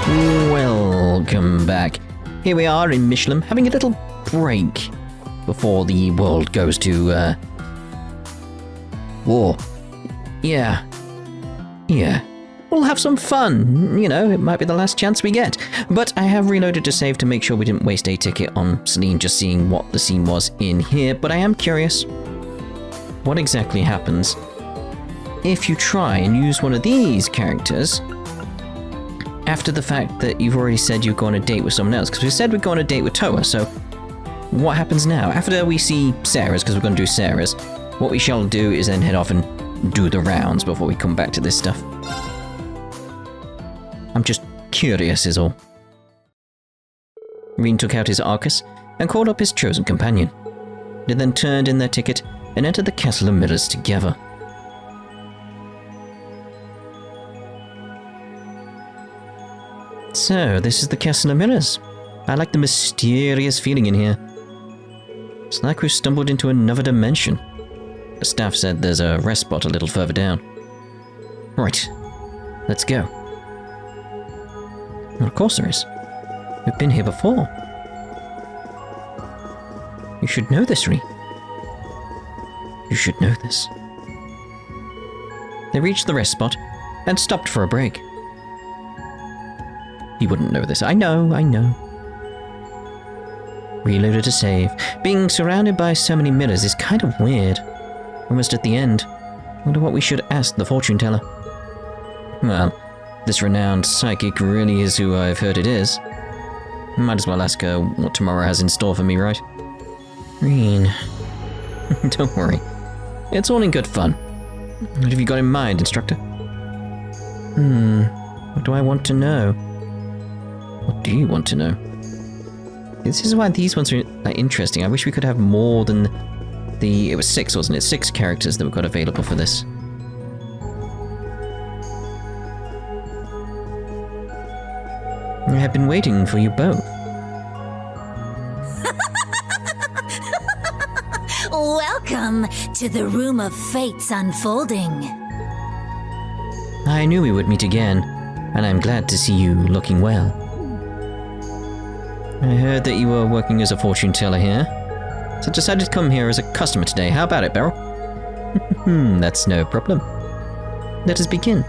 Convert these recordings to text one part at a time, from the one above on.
Welcome back. Here we are in Millium, having a little break before the world goes to, war. Yeah. We'll have some fun, you know, it might be the last chance we get. But I have reloaded to save to make sure we didn't waste a ticket on Celine just seeing what the scene was in here, but I am curious what exactly happens if you try and use one of these characters after the fact that you've already said you go on a date with someone else. Because we said we'd go on a date with Toa, so what happens now? After we see Sarah's, because we're going to do Sarah's, what we shall do is then head off and do the rounds before we come back to this stuff. I'm just curious is all. Rean took out his Arcus and called up his chosen companion. They then turned in their ticket and entered the Castle of Mirrors together. So, this is the Castle of Mirrors. I like the mysterious feeling in here. It's like we've stumbled into another dimension. The staff said there's a rest spot a little further down. Right, let's go. Well, of course there is. We've been here before. You should know this, Rean. You should know this. They reached the rest spot and stopped for a break. He wouldn't know this. I know. Reloaded to save. Being surrounded by so many mirrors is kind of weird. Almost at the end. Wonder what we should ask the fortune teller. Well, this renowned psychic really is who I've heard it is. Might as well ask her what tomorrow has in store for me, right? Rean. Don't worry. It's all in good fun. What have you got in mind, instructor? What do I want to know? What do you want to know? This is why these ones are interesting. I wish we could have more than it was 6, wasn't it? 6 characters that we've got available for this. I have been waiting for you both. Welcome to the Room of Fate's unfolding. I knew we would meet again, and I'm glad to see you looking well. I heard that you were working as a fortune teller here, so I decided to come here as a customer today. How about it, Beryl? That's no problem. Let us begin.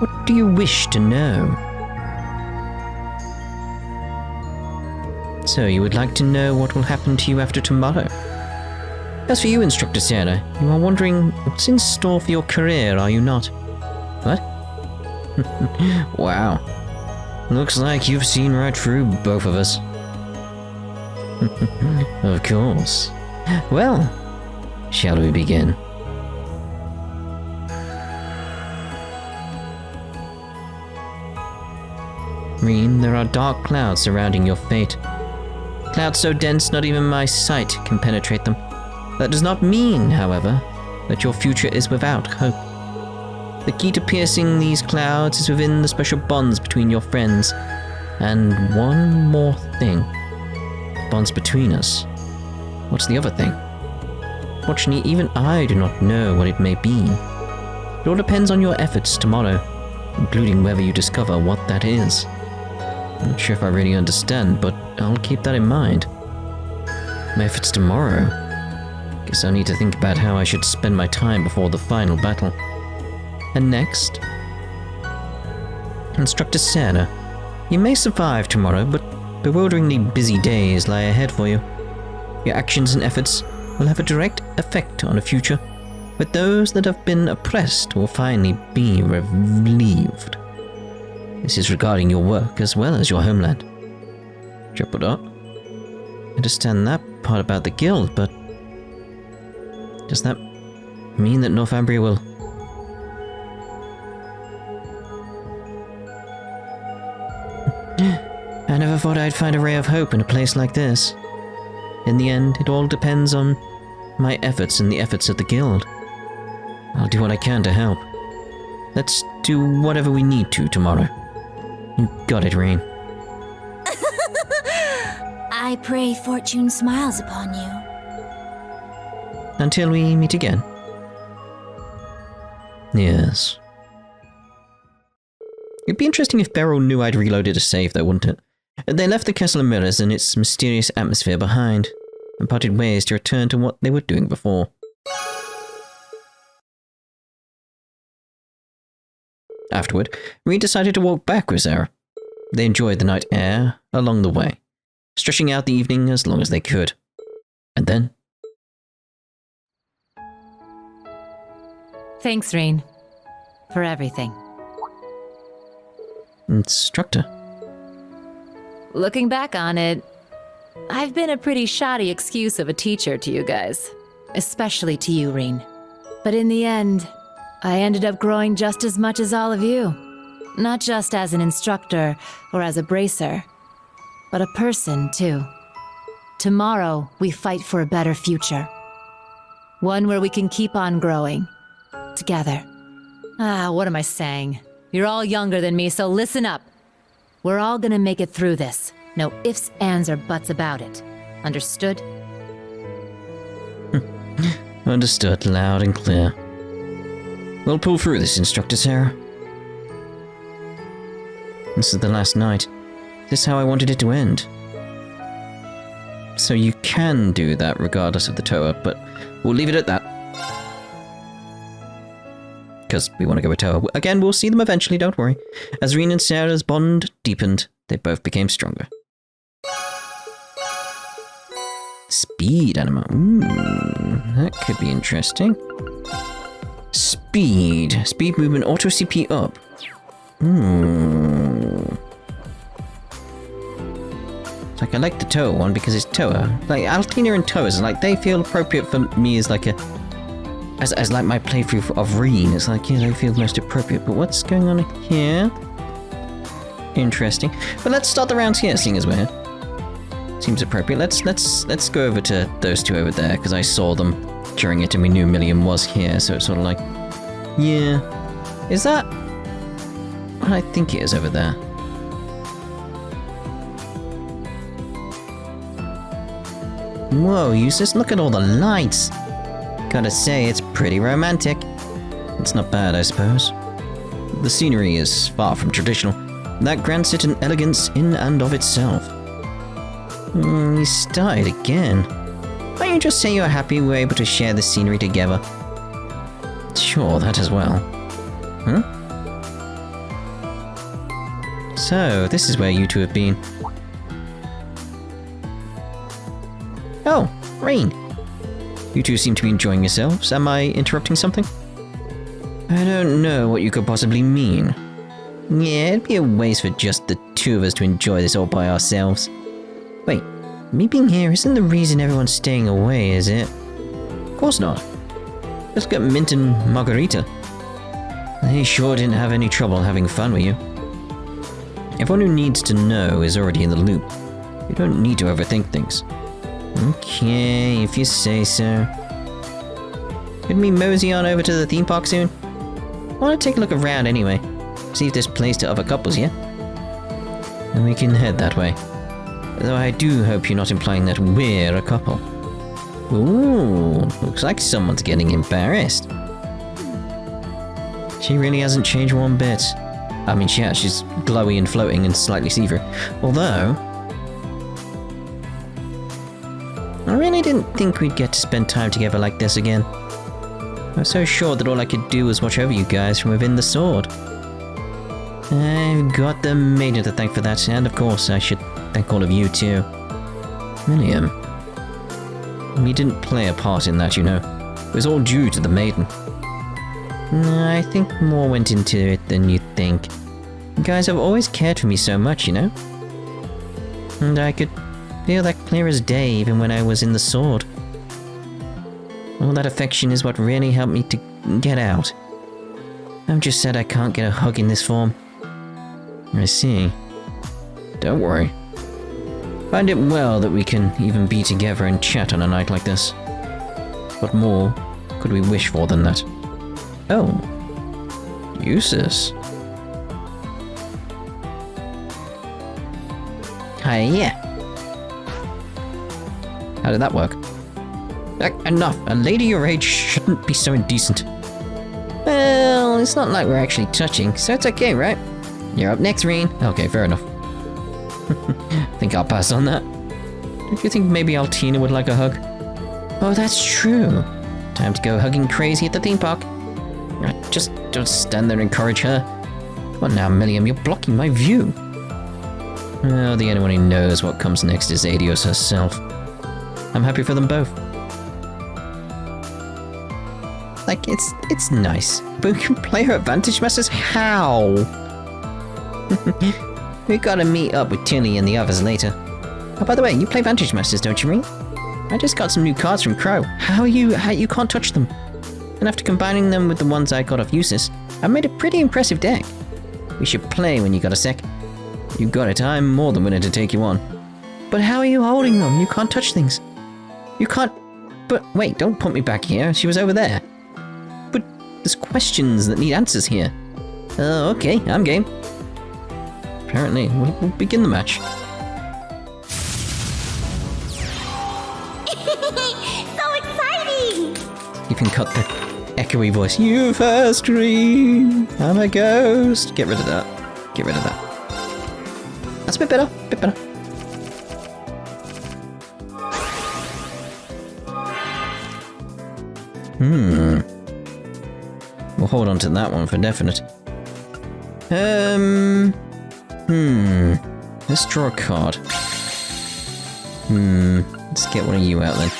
What do you wish to know? So you would like to know what will happen to you after tomorrow? As for you, Instructor Sara, you are wondering what's in store for your career, are you not? What? Wow. Looks like you've seen right through both of us. Of course. Well, shall we begin? Rean, there are dark clouds surrounding your fate. Clouds so dense not even my sight can penetrate them. That does not mean, however, that your future is without hope. The key to piercing these clouds is within the special bonds between your friends. And one more thing. Bonds between us. What's the other thing? Fortunately, even I do not know what it may be. It all depends on your efforts tomorrow, including whether you discover what that is. I'm not sure if I really understand, but I'll keep that in mind. My efforts tomorrow? Guess I'll need to think about how I should spend my time before the final battle. And next? Instructor Sara, you may survive tomorrow, but bewilderingly busy days lie ahead for you. Your actions and efforts will have a direct effect on the future, but those that have been oppressed will finally be relieved. This is regarding your work as well as your homeland. Triple dot. I understand that part about the guild, but does that mean that Northumbria will... I never thought I'd find a ray of hope in a place like this. In the end, it all depends on my efforts and the efforts of the guild. I'll do what I can to help. Let's do whatever we need to tomorrow. You got it, Rean. I pray fortune smiles upon you. Until we meet again. Yes. It'd be interesting if Beryl knew I'd reloaded a save, though, wouldn't it? They left the Castle of Mirrors and its mysterious atmosphere behind, and parted ways to return to what they were doing before. Afterward, Rean decided to walk back with Sara. They enjoyed the night air along the way, stretching out the evening as long as they could. And then... Thanks, Rean, for everything. Instructor. Looking back on it, I've been a pretty shoddy excuse of a teacher to you guys. Especially to you, Rean. But in the end, I ended up growing just as much as all of you. Not just as an instructor or as a bracer, but a person, too. Tomorrow, we fight for a better future. One where we can keep on growing. Together. What am I saying? You're all younger than me, so listen up. We're all gonna make it through this. No ifs, ands, or buts about it. Understood? Understood, loud and clear. We'll pull through this, Instructor Sara. This is the last night. This is how I wanted it to end. So you can do that regardless of the Toa, but we'll leave it at that. Because we want to go with Toa. Again, we'll see them eventually, don't worry. As Rean and Sara's bond deepened, they both became stronger. Speed anima. That could be interesting. Speed. Speed movement, auto CP up. It's like I like the Toa one because it's Toa. Like Altina and Toa's, like they feel appropriate for me as like a as like my playthrough of Rean. It's like, yeah, they feel most appropriate. But what's going on here? Interesting. But let's start the rounds here, seeing as we're here. Seems appropriate. Let's go over to those two over there because I saw them during it and we knew Millium was here, so it's sort of like, yeah. Is that? I think it is over there. Whoa, Jusis, look at all the lights. Gotta say, it's pretty romantic. It's not bad, I suppose. The scenery is far from traditional. That grants it an elegance in and of itself. He started again. Why don't you just say you're happy we're able to share the scenery together? Sure, that as well. Huh? So, this is where you two have been. Oh, Rean. You two seem to be enjoying yourselves. Am I interrupting something? I don't know what you could possibly mean. Yeah, it'd be a waste for just the two of us to enjoy this all by ourselves. Wait, me being here isn't the reason everyone's staying away, is it? Of course not. Let's get Mint and Margarita. They sure didn't have any trouble having fun with you. Everyone who needs to know is already in the loop. You don't need to overthink things. Okay, if you say so. Could we mosey on over to the theme park soon? I want to take a look around anyway. See if there's place to other couples, yeah? And we can head that way. Though I do hope you're not implying that we're a couple. Ooh, looks like someone's getting embarrassed. She really hasn't changed one bit. I mean, she's glowy and floating and slightly see-through. Although, I really didn't think we'd get to spend time together like this again. I was so sure that all I could do was watch over you guys from within the sword. I've got the maiden to thank for that, and of course I should thank all of you too. Millium. We didn't play a part in that, you know. It was all due to the maiden. I think more went into it than you think. You guys have always cared for me so much, you know? And I could feel that clear as day even when I was in the sword. All that affection is what really helped me to get out. I'm just sad I can't get a hug in this form. I see. Don't worry. Find it well that we can even be together and chat on a night like this. What more could we wish for than that? Oh. Jusis. Hiya. How did that work? Enough. A lady your age shouldn't be so indecent. Well, it's not like we're actually touching, so it's okay, right? You're up next, Rean. Okay, fair enough. I think I'll pass on that. Don't you think maybe Altina would like a hug? Oh, that's true. Time to go hugging crazy at the theme park. Just don't stand there and encourage her. Well now, Millium, you're blocking my view. Well, the only one who knows what comes next is Adios herself. I'm happy for them both. Like, it's nice, but we can play her at Vantage Masters? How? We gotta meet up with Tilly and the others later. Oh, by the way, you play Vantage Masters, don't you, Rean? I just got some new cards from Crow. How you can't touch them? And after combining them with the ones I got off Jusis, I made a pretty impressive deck. We should play when you got a sec. You got it, I'm more than willing to take you on. But how are you holding them? You can't touch things. You can't... But wait, don't put me back here. She was over there. But there's questions that need answers here. Oh, okay, I'm game. Apparently, we'll begin the match. So exciting! You can cut the echoey voice. You first, Rean. I'm a ghost. Get rid of that. Get rid of that. That's a bit better. Bit better. We'll hold on to that one for definite. Let's draw a card. Let's get one of you out then.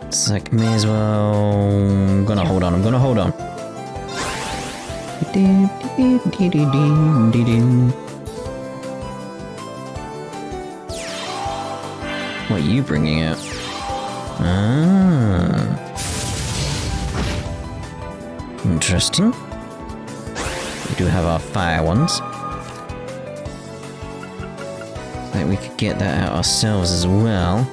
It's like, may as well... I'm gonna hold on. What are you bringing out? Interesting. We do have our fire ones. Like we could get that out ourselves as well.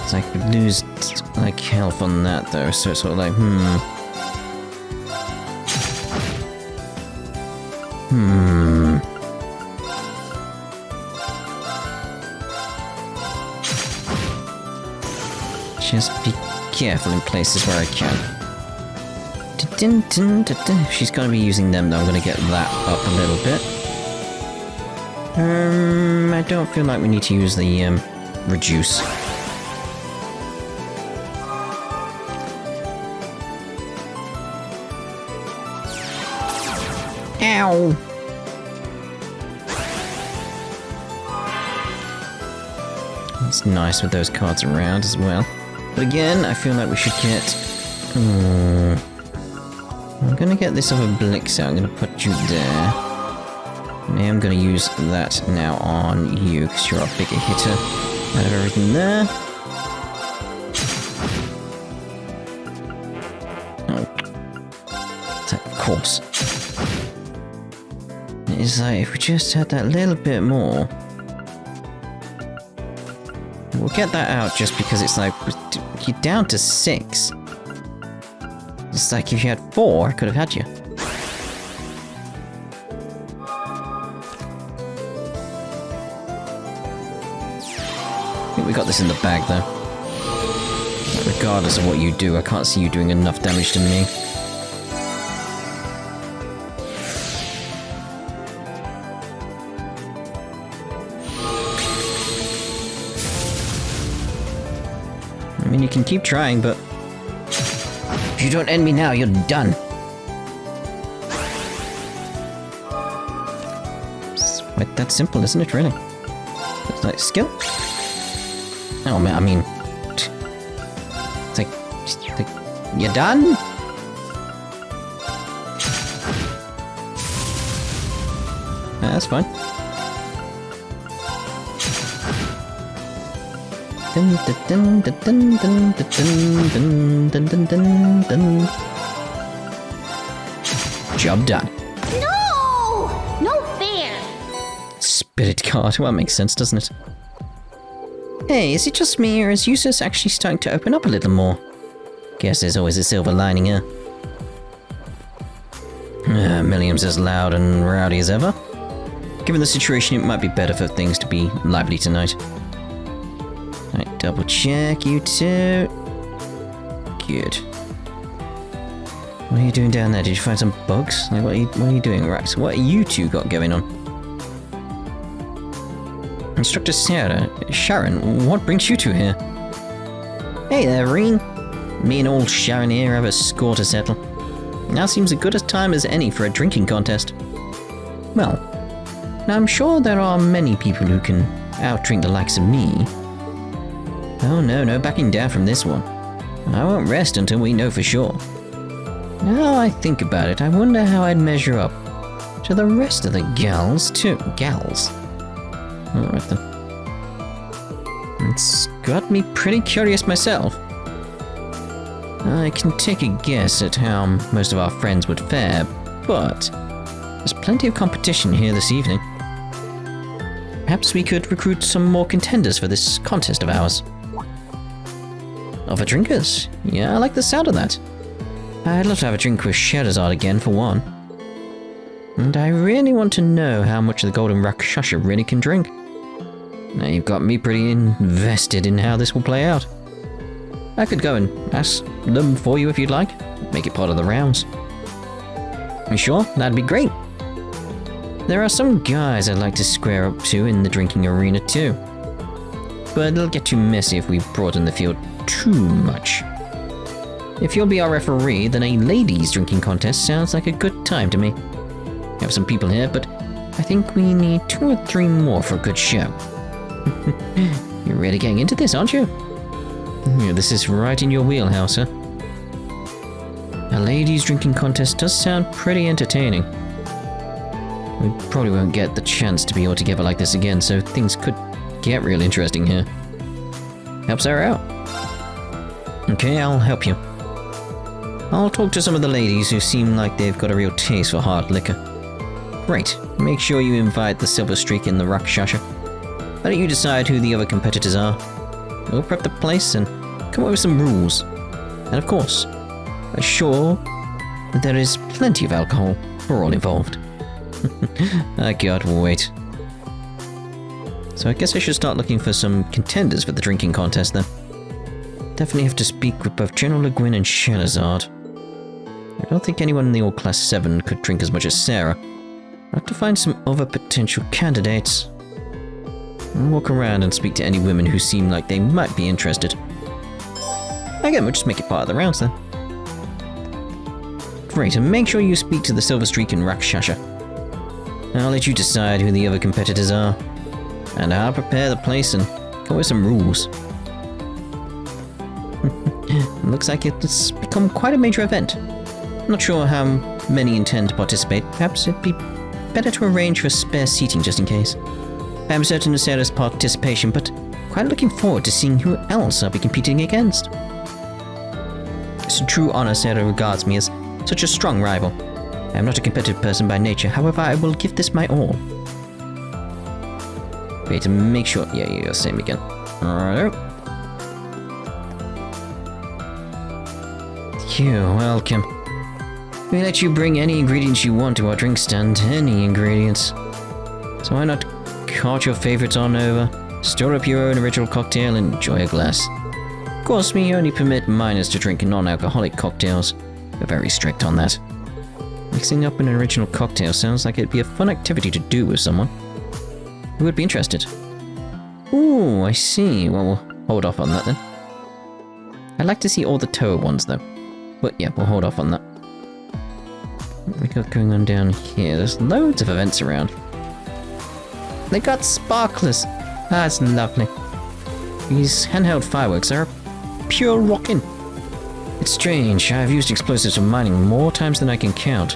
So I could lose like health on that though, so it's sort of like, Just be careful in places where I can. If she's gonna be using them though, I'm gonna get that up a little bit. I don't feel like we need to use the, reduce. Ow! It's nice with those cards around as well. But again, I feel like we should get... I'm gonna get this other Blix out. I'm gonna put you there. And I'm gonna use that now on you, because you're a bigger hitter. Out of everything there. Oh. Of course. It's like, if we just had that little bit more... We'll get that out just because it's like, you're down to 6. It's like if you had 4, I could have had you. I think we got this in the bag though. Like, regardless of what you do, I can't see you doing enough damage to me. I mean, you can keep trying, but... If you don't end me now, you're done. It's quite that simple, isn't it, really? It's like, skill? Oh, man, I mean... It's like... You're done? That's fine. Job done. No! No fair! Spirit card. Well, that makes sense, doesn't it? Hey, is it just me, or is Jusis actually starting to open up a little more? Guess there's always a silver lining here. Millium's as loud and rowdy as ever. Given the situation, it might be better for things to be lively tonight. Right, double check you two. Good. What are you doing down there? Did you find some bugs? Like, what are you doing, Rex? What are you two got going on? Instructor Sarah, Sharon, what brings you two here? Hey there, Rean. Me and old Sharon here have a score to settle. Now seems as good a time as any for a drinking contest. Well, now I'm sure there are many people who can outdrink the likes of me. Oh no backing down from this one. I won't rest until we know for sure. Now I think about it, I wonder how I'd measure up to the rest of the gals too. Gals? Alright then. It's got me pretty curious myself. I can take a guess at how most of our friends would fare, but there's plenty of competition here this evening. Perhaps we could recruit some more contenders for this contest of ours. Other drinkers? Yeah, I like the sound of that. I'd love to have a drink with Sherazade again, for one. And I really want to know how much the Golden Rakshasha really can drink. Now you've got me pretty invested in how this will play out. I could go and ask them for you if you'd like. Make it part of the rounds. You sure? That'd be great. There are some guys I'd like to square up to in the drinking arena too. But it'll get too messy if we broaden the field too much. If you'll be our referee, then a ladies' drinking contest sounds like a good time to me. We have some people here, but I think we need 2 or 3 more for a good show. You're really getting into this, aren't you? Yeah, this is right in your wheelhouse, huh? A ladies' drinking contest does sound pretty entertaining. We probably won't get the chance to be all together like this again, so things could get real interesting here. Help Sarah out. Okay, I'll help you. I'll talk to some of the ladies who seem like they've got a real taste for hard liquor. Great. Make sure you invite the Silver Streak and the Rakshasha. Why don't you decide who the other competitors are? We'll prep the place and come up with some rules. And of course, assure that there is plenty of alcohol for all involved. I can't wait. So I guess I should start looking for some contenders for the drinking contest then. Definitely have to speak with both General Le Guin and Sherazade. I don't think anyone in the old Class 7 could drink as much as Sarah. I'll have to find some other potential candidates. I'll walk around and speak to any women who seem like they might be interested. Again, we'll just make it part of the rounds then. Great, and make sure you speak to the Silver Streak and Rakshasha. I'll let you decide who the other competitors are. And I'll prepare the place and come up with some rules. Looks like it's become quite a major event. Not sure how many intend to participate. Perhaps it'd be better to arrange for spare seating just in case. I am certain of Sarah's participation, but quite looking forward to seeing who else I'll be competing against. It's a true honor Sarah regards me as such a strong rival. I am not a competitive person by nature, however I will give this my all. Wait, to make sure... Yeah, same again. Alright. You're welcome. We let you bring any ingredients you want to our drink stand, any ingredients. So why not cart your favorites on over, stir up your own original cocktail and enjoy a glass. Of course, we only permit minors to drink non-alcoholic cocktails. We're very strict on that. Mixing up an original cocktail sounds like it'd be a fun activity to do with someone. Who would be interested? Ooh, I see. Well, we'll hold off on that then. I'd like to see all the Toa ones though. But yeah, we'll hold off on that. What we got going on down here? There's loads of events around. They got sparklers. That's lovely. These handheld fireworks are pure rockin'. It's strange. I've used explosives for mining more times than I can count.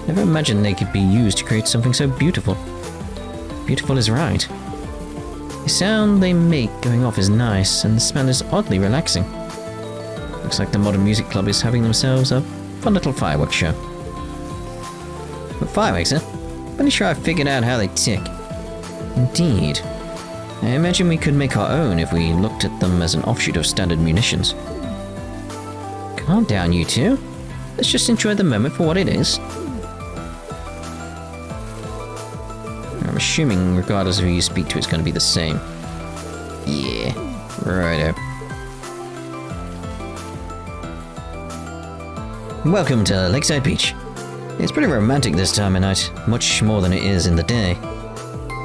Never imagined they could be used to create something so beautiful. Beautiful is right. The sound they make going off is nice, and the smell is oddly relaxing. Looks like the Modern Music Club is having themselves a fun little fireworks show. But fireworks, huh? Pretty sure I've figured out how they tick. Indeed. I imagine we could make our own if we looked at them as an offshoot of standard munitions. Calm down, you two. Let's just enjoy the moment for what it is. I'm assuming, regardless of who you speak to, it's going to be the same. Yeah, righto. Welcome to Lakeside Beach. It's pretty romantic this time of night, much more than it is in the day.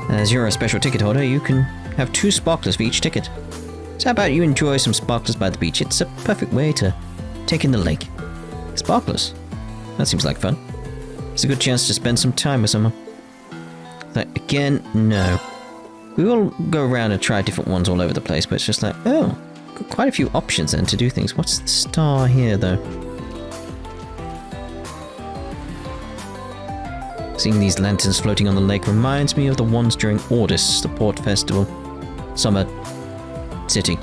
As you're a special ticket holder, you can have 2 sparklers for each ticket. So how about you enjoy some sparklers by the beach? It's a perfect way to take in the lake. Sparklers? That seems like fun. It's a good chance to spend some time with someone. But again, no. We will go around and try different ones all over the place, but it's just like, oh, got quite a few options then to do things. What's the star here, though? Seeing these lanterns floating on the lake reminds me of the ones during Ordis, the port festival. Summer City.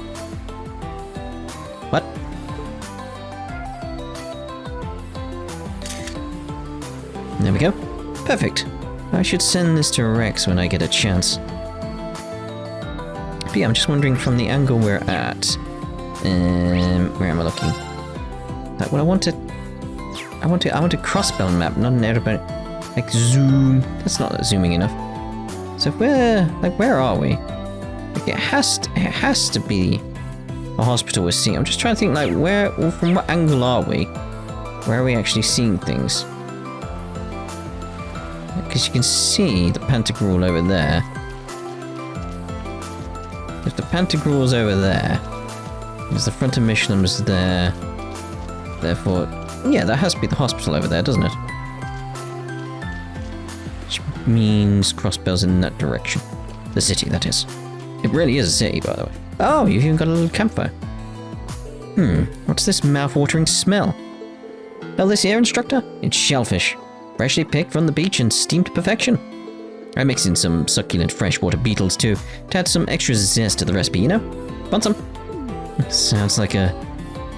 What? There we go. Perfect. I should send this to Rex when I get a chance. But yeah, I'm just wondering from the angle we're at. Where am I looking? Like, well, I want a crossbell map, not an Erebonia. Like zoom. That's not zooming enough. So where are we? Like, it has to be a hospital we're seeing. I'm just trying to think, like, from what angle are we? Where are we actually seeing things? Because you can see the Pantagruel over there. If the Pantagruel's over there, there's the front of Michelin's there. Therefore, yeah, that has to be the hospital over there, doesn't it? Which means crossbells in that direction. The city, that is. It really is a city, by the way. Oh, you've even got a little campfire. What's this mouth-watering smell? Well, this here, instructor? It's shellfish. Freshly picked from the beach and steamed to perfection. I mixed in some succulent freshwater beetles too, to add some extra zest to the recipe, you know? Want some? Sounds like a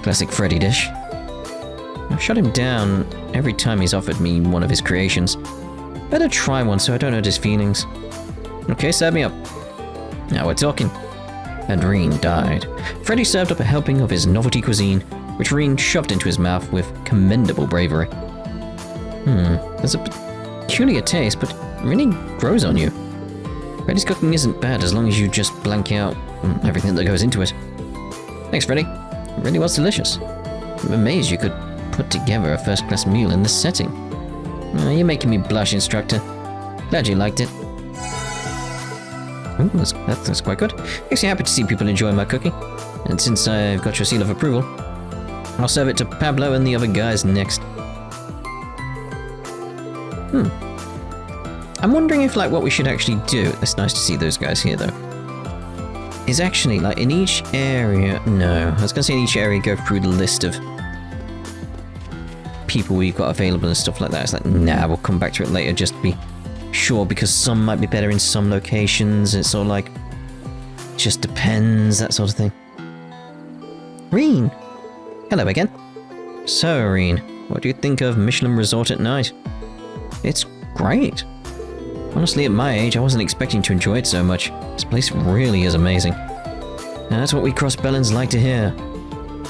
classic Freddy dish. I've shut him down every time he's offered me one of his creations. Better try one so I don't hurt his feelings. Okay, serve me up. Now we're talking. And Rean died. Freddy served up a helping of his novelty cuisine, which Rean shoved into his mouth with commendable bravery. There's a peculiar taste, but it really grows on you. Freddy's cooking isn't bad as long as you just blank out everything that goes into it. Thanks, Freddy. It really was delicious. I'm amazed you could put together a first-class meal in this setting. You're making me blush, instructor. Glad you liked it. Ooh, that's quite good. Makes me happy to see people enjoy my cooking. And since I've got your seal of approval, I'll serve it to Pablo and the other guys next. I'm wondering if, like, what we should actually do, it's nice to see those guys here, though, is actually, like, in each area, no, I was gonna say in each area go through the list of people we've got available and stuff like that. It's like, nah, we'll come back to it later just to be sure, because some might be better in some locations. It's sort of like, just depends, that sort of thing. Rean! Hello again. So, Rean, what do you think of Michelin Resort at night? It's great. Honestly, at my age, I wasn't expecting to enjoy it so much. This place really is amazing. And that's what we crossbellans like to hear.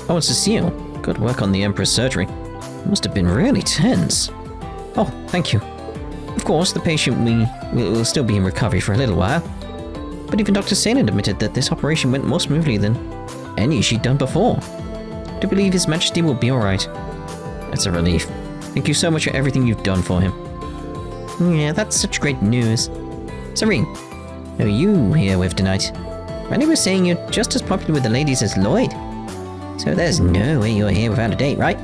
Oh, and Cecile. Good work on the Emperor's surgery. It must have been really tense. Oh, thank you. Of course, the patient will still be in recovery for a little while. But even Dr. Salin admitted that this operation went more smoothly than any she'd done before. I do believe His Majesty will be alright. That's a relief. Thank you so much for everything you've done for him. Yeah, that's such great news. Serene, who are you here with tonight? Randy was saying you're just as popular with the ladies as Lloyd. So there's no way you're here without a date, right?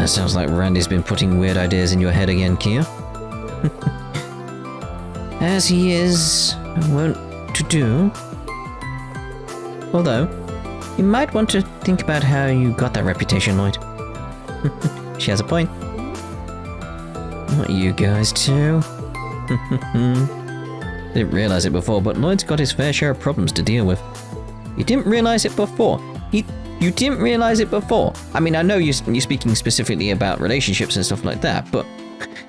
Sounds like Randy's been putting weird ideas in your head again, Kia. As he is wont to do. Although, you might want to think about how you got that reputation, Lloyd. She has a point. Not you guys too. Didn't realize it before, but Lloyd's got his fair share of problems to deal with. You didn't realize it before. You didn't realize it before. I mean, I know you're speaking specifically about relationships and stuff like that, but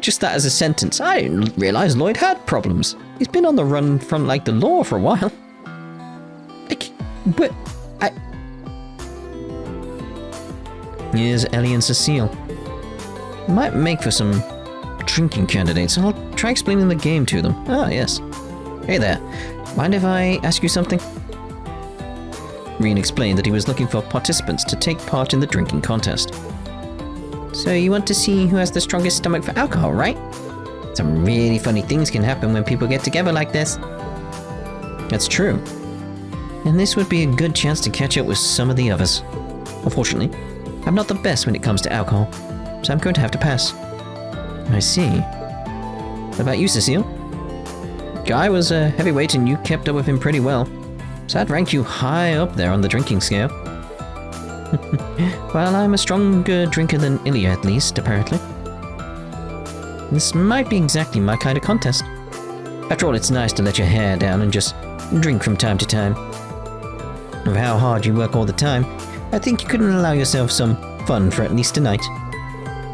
just that as a sentence, I didn't realize Lloyd had problems. He's been on the run from, like, the law for a while. Like, but Here's Ellie and Cecile. Might make for some drinking candidates, and I'll try explaining the game to them. Ah, yes. Hey there. Mind if I ask you something? Rean explained that he was looking for participants to take part in the drinking contest. So you want to see who has the strongest stomach for alcohol, right? Some really funny things can happen when people get together like this. That's true. And this would be a good chance to catch up with some of the others. Unfortunately, I'm not the best when it comes to alcohol, so I'm going to have to pass. I see. What about you, Cecile? Guy was a heavyweight and you kept up with him pretty well, so I'd rank you high up there on the drinking scale. Well, I'm a stronger drinker than Ilya, at least, apparently. This might be exactly my kind of contest. After all, it's nice to let your hair down and just drink from time to time. With how hard you work all the time, I think you couldn't allow yourself some fun for at least tonight.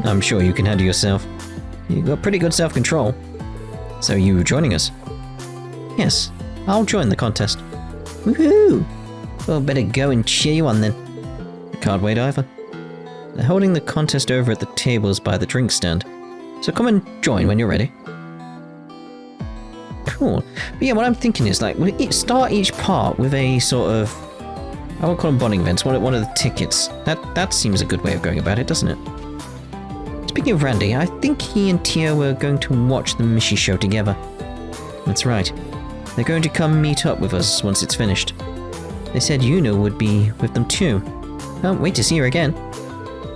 I'm sure you can handle yourself. You've got pretty good self-control. So are you joining us? Yes, I'll join the contest. Woohoo! Well, better go and cheer you on then. I can't wait either. They're holding the contest over at the tables by the drink stand, so come and join when you're ready. Cool. But yeah, what I'm thinking is, like, we'll start each part with a sort of, I won't call them bonding events, one of the tickets. That seems a good way of going about it, doesn't it? Speaking of Randy, I think he and Tia were going to watch the Mishi show together. That's right. They're going to come meet up with us once it's finished. They said Yuno would be with them too. Can't wait to see her again.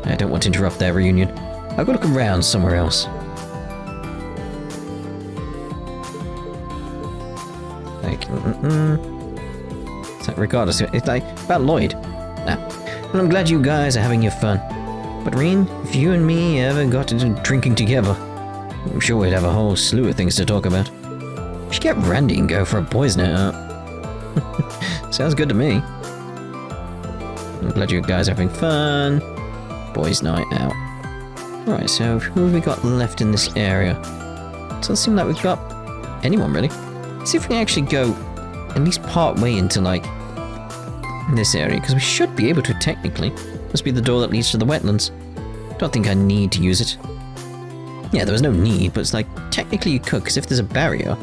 I don't want to interrupt their reunion. I'll go look around somewhere else. Like, So regardless, it's like about Lloyd. Well, I'm glad you guys are having your fun. But Rean, if you and me ever got into drinking together, I'm sure we'd have a whole slew of things to talk about. We should get Randy and go for a boys' night out. Sounds good to me. I'm glad you guys are having fun. Boys' night out. Alright, so who have we got left in this area? Doesn't seem like we've got anyone really. Let's see if we can actually go at least part way into, like, this area, because we should be able to technically. Must be the door that leads to the wetlands. Don't think I need to use it. Yeah, there was no need, but it's like, technically you could, because if there's a barrier,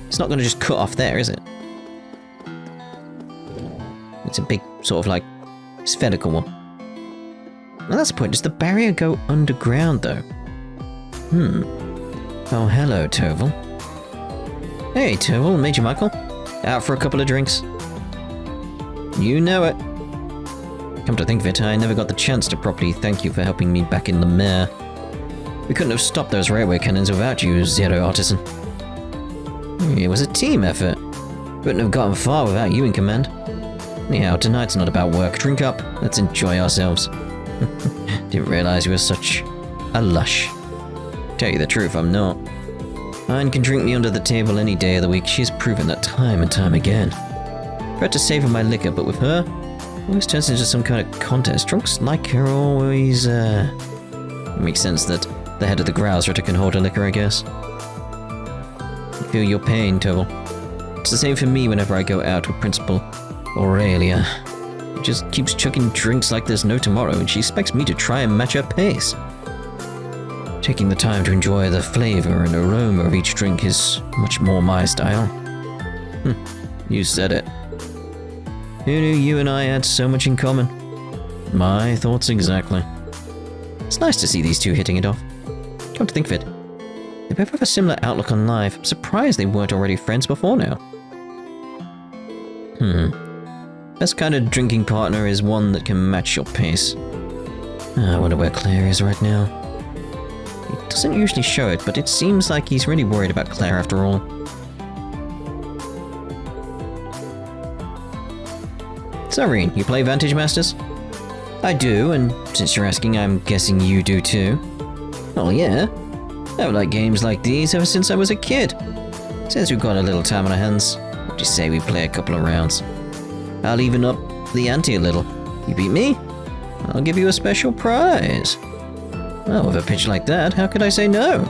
it's not going to just cut off there, is it? It's a big, sort of like, spherical one. Now that's the point, does the barrier go underground, though? Oh, hello, Toval. Hey, Toval, Major Michael. Out for a couple of drinks. You know it. Come to think of it, I never got the chance to properly thank you for helping me back in the mare. We couldn't have stopped those railway cannons without you, Zero Artisan. It was a team effort. Wouldn't have gotten far without you in command. Anyhow, tonight's not about work. Drink up. Let's enjoy ourselves. Didn't realize you were such a lush. Tell you the truth, I'm not. Anne can drink me under the table any day of the week. She's proven that time and time again. Tried to savor my liquor, but with her, it always turns into some kind of contest. Drunks like her always, It makes sense that the head of the Grouser can hold a liquor, I guess. I feel your pain, Toval. It's the same for me whenever I go out with Principal Aurelia. She just keeps chucking drinks like there's no tomorrow, and she expects me to try and match her pace. Taking the time to enjoy the flavor and aroma of each drink is much more my style. You said it. Who knew you and I had so much in common? My thoughts exactly. It's nice to see these two hitting it off. Come to think of it, they both have a similar outlook on life. I'm surprised they weren't already friends before now. Best kind of drinking partner is one that can match your pace. I wonder where Claire is right now. He doesn't usually show it, but it seems like he's really worried about Claire after all. So Rean, you play Vantage Masters? I do, and since you're asking, I'm guessing you do too. Oh yeah? I've liked games like these ever since I was a kid. Since we've got a little time on our hands, what do you say we play a couple of rounds? I'll even up the ante a little. You beat me? I'll give you a special prize. Well, with a pitch like that, how could I say no?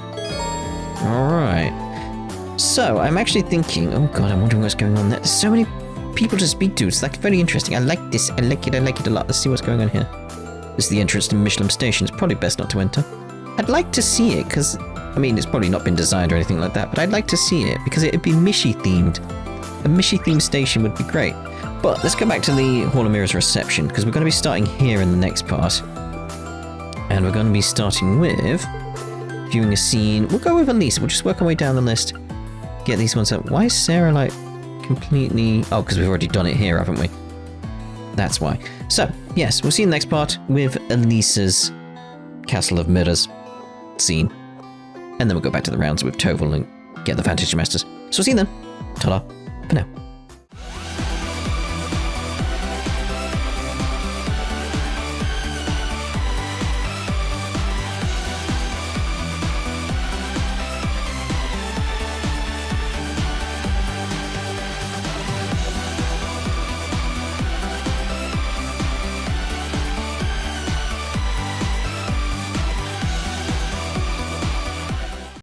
Alright. So, I'm actually thinking, oh god, I'm wondering what's going on there. There's so many people to speak to. It's like very interesting. I like this. I like it a lot. Let's see what's going on here. This is the entrance to Michelin Station. It's probably best not to enter. I'd like to see it, because, I mean, it's probably not been designed or anything like that, but I'd like to see it, because it'd be Mishi themed. a Mishi-themed station would be great. But let's go back to the Hall of Mirrors reception, because we're going to be starting here in the next part. And we're going to be starting with viewing a scene. We'll go with Elisa. We'll just work our way down the list. Get these ones up. Why is Sarah, like, completely... Oh, because we've already done it here, haven't we? That's why. So, yes, we'll see you in the next part with Elisa's Castle of Mirrors scene. And then we'll go back to the rounds with Toval and get the Vantage Masters. So see you then. Ta-da for now.